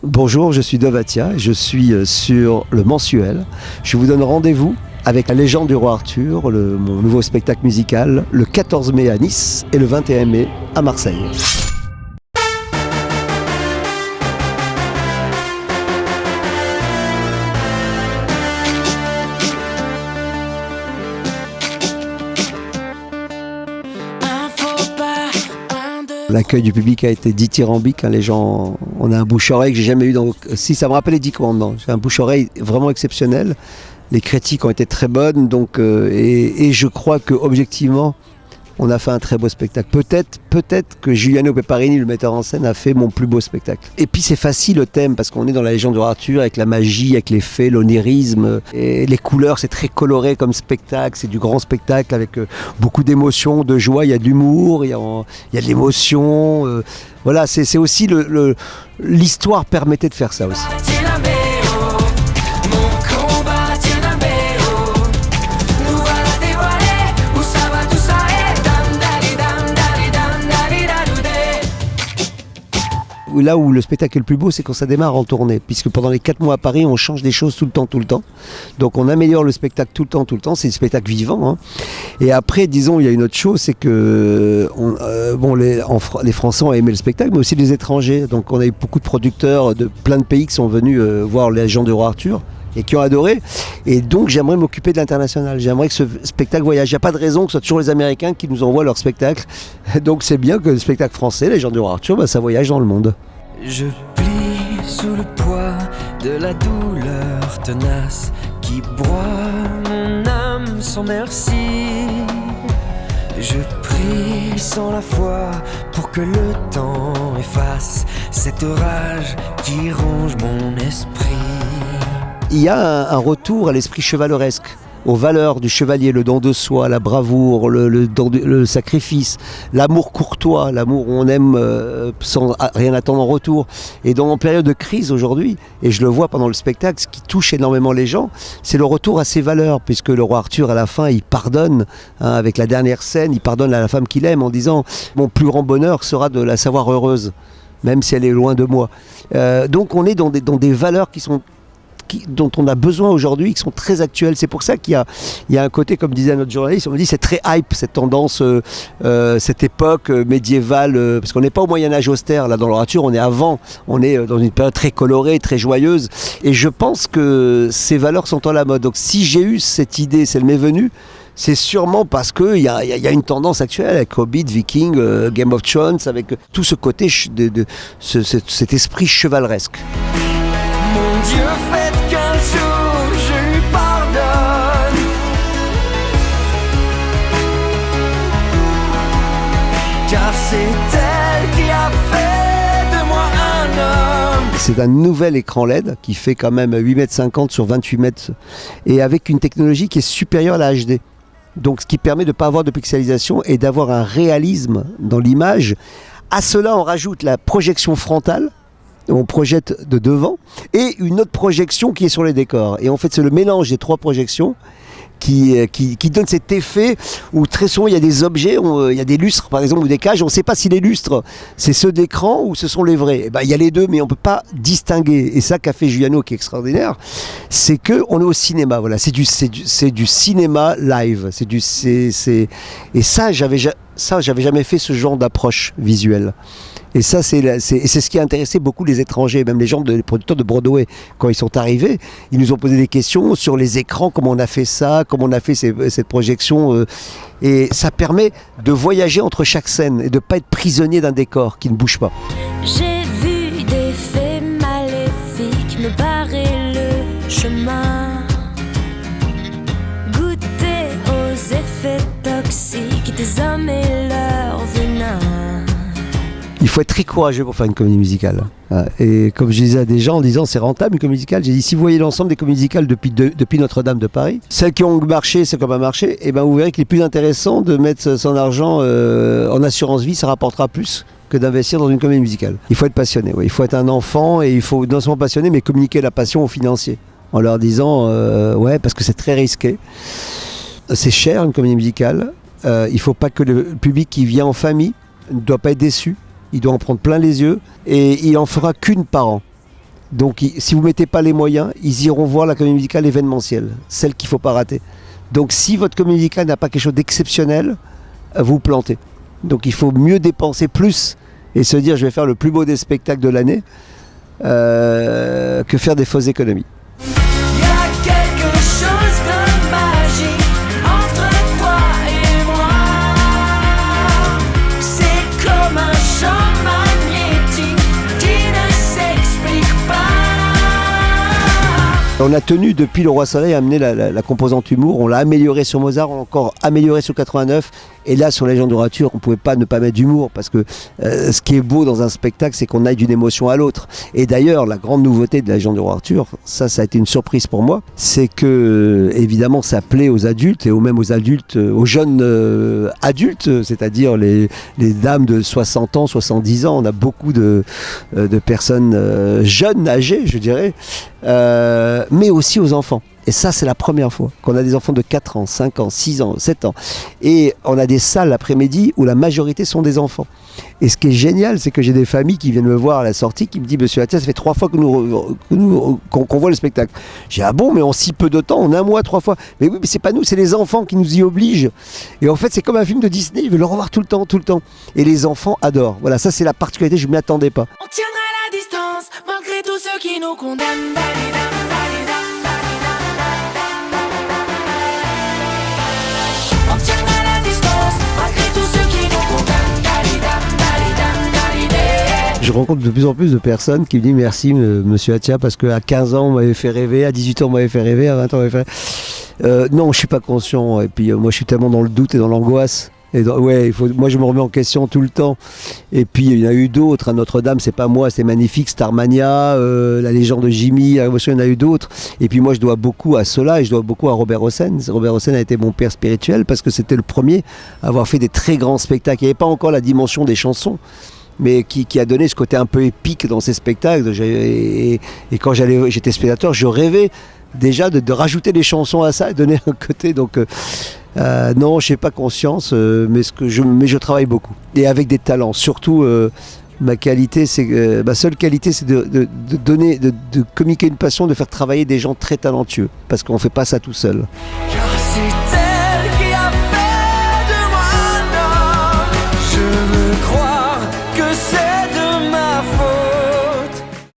Bonjour, je suis Dovatia, je suis sur le Mensuel. Je vous donne rendez-vous avec la légende du roi Arthur, mon nouveau spectacle musical, le 14 mai à Nice et le 21 mai à Marseille. L'accueil du public a été dithyrambique, les gens, on a un bouche-oreille que j'ai jamais eu si ça me rappelle les 10 commandements, c'est un bouche-oreille vraiment exceptionnel. Les critiques ont été très bonnes, et je crois que objectivement, on a fait un très beau spectacle. Peut-être que Giuliano Peparini, le metteur en scène, a fait mon plus beau spectacle. Et puis c'est facile le thème, parce qu'on est dans la légende du roi Arthur, avec la magie, avec les fées, l'onirisme, et les couleurs, c'est très coloré comme spectacle, c'est du grand spectacle avec beaucoup d'émotions, de joie, il y a de l'humour, il y a de l'émotion. Voilà, c'est aussi l'histoire permettait de faire ça aussi. Là où le spectacle est le plus beau, c'est quand ça démarre en tournée, puisque pendant les 4 mois à Paris, on change des choses tout le temps. Donc on améliore le spectacle tout le temps, c'est un spectacle vivant. Et après, disons, il y a une autre chose, c'est que les Français ont aimé le spectacle, mais aussi les étrangers. Donc on a eu beaucoup de producteurs de plein de pays qui sont venus voir les Légende du roi Arthur et qui ont adoré. Et donc j'aimerais m'occuper de l'international. J'aimerais que ce spectacle voyage. Il n'y a pas de raison que ce soit toujours les Américains qui nous envoient leur spectacle. Donc c'est bien que le spectacle français, les Légende du roi Arthur, ça voyage dans le monde. Je plie sous le poids de la douleur tenace qui broie mon âme sans merci. Je prie sans la foi pour que le temps efface cette rage qui ronge mon esprit. Il y a un retour à l'esprit chevaleresque, aux valeurs du chevalier, le don de soi, la bravoure, le sacrifice, l'amour courtois, l'amour où on aime sans rien attendre en retour. Et en période de crise aujourd'hui, et je le vois pendant le spectacle, ce qui touche énormément les gens, c'est le retour à ces valeurs, puisque le roi Arthur à la fin, il pardonne, avec la dernière scène, il pardonne à la femme qu'il aime en disant « Mon plus grand bonheur sera de la savoir heureuse, même si elle est loin de moi ». Donc on est dans des valeurs dont on a besoin aujourd'hui, qui sont très actuelles. C'est pour ça qu'il y a un côté, comme disait notre journaliste, on me dit c'est très hype, cette tendance, cette époque médiévale, parce qu'on n'est pas au Moyen-Âge austère, là dans le Arthur, on est avant, on est dans une période très colorée, très joyeuse, et je pense que ces valeurs sont à la mode. Donc si j'ai eu cette idée, si elle m'est venue, c'est sûrement parce qu'il y a une tendance actuelle avec Hobbit, Viking, Game of Thrones, avec tout ce côté, cet esprit chevaleresque. Mon Dieu, faites qu'un jour je lui pardonne. Car c'est elle qui a fait de moi un homme. C'est un nouvel écran LED qui fait quand même 8,50 m sur 28 mètres et avec une technologie qui est supérieure à la HD. Donc ce qui permet de ne pas avoir de pixelisation et d'avoir un réalisme dans l'image. À cela, on rajoute la projection frontale. On projette de devant et une autre projection qui est sur les décors. Et en fait, c'est le mélange des 3 projections qui donne cet effet où très souvent il y a des objets, il y a des lustres par exemple ou des cages, on ne sait pas si les lustres c'est ceux d'écran ou ce sont les vrais. Il y a les deux mais on ne peut pas distinguer. Et ça qu'a fait Giuliano qui est extraordinaire, c'est qu'on est au cinéma, voilà. C'est du cinéma live. Et ça, j'avais jamais fait ce genre d'approche visuelle. Et ça, c'est ce qui a intéressé beaucoup les étrangers, même les producteurs de Broadway. Quand ils sont arrivés, ils nous ont posé des questions sur les écrans, comment on a fait ça, comment on a fait cette projection. Et ça permet de voyager entre chaque scène et de ne pas être prisonnier d'un décor qui ne bouge pas. J'ai vu des fées maléfiques me barrer le chemin, goûter aux effets toxiques des hommes et leur venin. Il faut être très courageux pour faire une comédie musicale. Et comme je disais à des gens en disant c'est rentable une comédie musicale, j'ai dit si vous voyez l'ensemble des comédies musicales depuis Notre-Dame de Paris, celles qui ont marché, celles qui n'ont pas marché, et vous verrez qu'il est plus intéressant de mettre son argent en assurance vie, ça rapportera plus que d'investir dans une comédie musicale. Il faut être passionné, il faut être un enfant et il faut non seulement passionné mais communiquer la passion aux financiers en leur disant parce que c'est très risqué, c'est cher une comédie musicale, il ne faut pas que le public qui vient en famille ne doit pas être déçu. Il doit en prendre plein les yeux et il en fera qu'une par an. Donc si vous ne mettez pas les moyens, ils iront voir la comédie musicale événementielle, celle qu'il ne faut pas rater. Donc si votre comédie musicale n'a pas quelque chose d'exceptionnel, vous plantez. Donc il faut mieux dépenser plus et se dire je vais faire le plus beau des spectacles de l'année que faire des fausses économies. Y a quelque chose de magique entre toi et moi. C'est comme un champ magnétique qui ne s'explique pas. On a tenu depuis Le Roi Soleil à amener la composante humour, on l'a amélioré sur Mozart, on l'a encore amélioré sur 89, et là sur Légende du Roi Arthur on ne pouvait pas ne pas mettre d'humour, parce que ce qui est beau dans un spectacle c'est qu'on aille d'une émotion à l'autre. Et d'ailleurs la grande nouveauté de La Légende du Roi Arthur, ça a été une surprise pour moi, c'est que évidemment ça plaît aux adultes, et même aux adultes, aux jeunes adultes, c'est-à-dire les dames de 60 ans, 70 ans, on a beaucoup de personnes jeunes, âgées je dirais, mais aussi aux enfants. Et ça, c'est la première fois qu'on a des enfants de 4 ans, 5 ans, 6 ans, 7 ans. Et on a des salles l'après-midi où la majorité sont des enfants. Et ce qui est génial, c'est que j'ai des familles qui viennent me voir à la sortie, qui me disent « Monsieur Attia, ça fait 3 fois qu'on voit le spectacle. » J'ai « Ah bon, mais en si peu de temps, en 1 mois, 3 fois. » Mais oui, mais c'est pas nous, c'est les enfants qui nous y obligent. Et en fait, c'est comme un film de Disney, ils veulent le revoir tout le temps, tout le temps. Et les enfants adorent. Voilà, ça c'est la particularité, je ne m'y attendais pas. On tiendra la distance malgré tous ceux qui nous condamnent. On tiendra la distance malgré tous ceux qui nous condamnent. Je rencontre de plus en plus de personnes qui me disent merci Monsieur Attia, parce qu'à 15 ans on m'avait fait rêver, à 18 ans on m'avait fait rêver, à 20 ans on m'avait fait... non, je suis pas conscient, et puis moi je suis tellement dans le doute et dans l'angoisse. Moi je me remets en question tout le temps. Et puis il y en a eu d'autres, à Notre-Dame, c'est pas moi, c'est magnifique, Starmania, La Légende de Jimmy, il y en a eu d'autres. Et puis moi je dois beaucoup à cela, et je dois beaucoup à Robert Hossein. Robert Hossein a été mon père spirituel, parce que c'était le premier à avoir fait des très grands spectacles. Il n'y avait pas encore la dimension des chansons, mais qui a donné ce côté un peu épique dans ces spectacles. Et quand j'étais spectateur, je rêvais déjà de rajouter des chansons à ça et donner un côté. Donc non, je n'ai pas conscience, mais je travaille beaucoup. Et avec des talents. Surtout, ma seule qualité, c'est de donner, de communiquer une passion, de faire travailler des gens très talentueux. Parce qu'on ne fait pas ça tout seul.